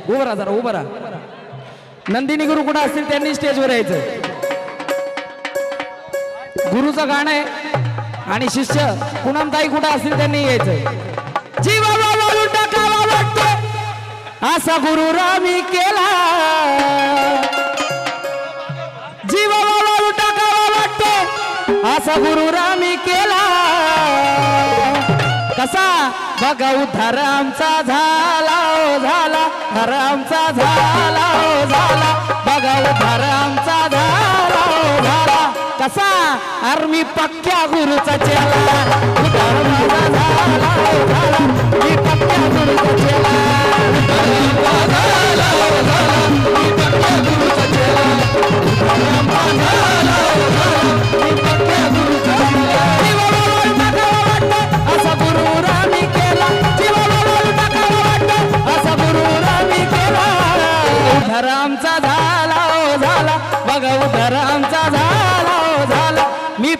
उभं राहा जरा उभं राहा. नंदिनी गुरु कुठं असतील त्यांनी स्टेजवर यायचं. गुरुचं गाणं आहे आणि शिष्य पूनमताई कुठं असतील त्यांनी यायचं. जीवाला वाळू टाकावा वाटतो असा गुरु रामी केला. जीवाला वाळू टाकावा वाटतो असा गुरु रामी केला. कसा बघा उद्धार आमचा झाला झाला, उद्धार आमचा झाला झाला, बघा उद्धार आमचा झाला झाला. कसा अरे मी पक्क्या गुरुचा चेला, उद्धार माझा झाला झाला, मी पक्क्या गुरुचा चेला, उद्धार झाला झाला, मी पक्क्या गुरुचा चेला, उद्धार झाला झाला, मी पक्क्या गुरुचा चेला. असा गुरु रामी केला, जीवाला वाळू टाकावा वाटतो असा गुरु रामी केला. उद्धार आमचा झाला झाला, बघा उद्धार आमचा झाला झाला, मी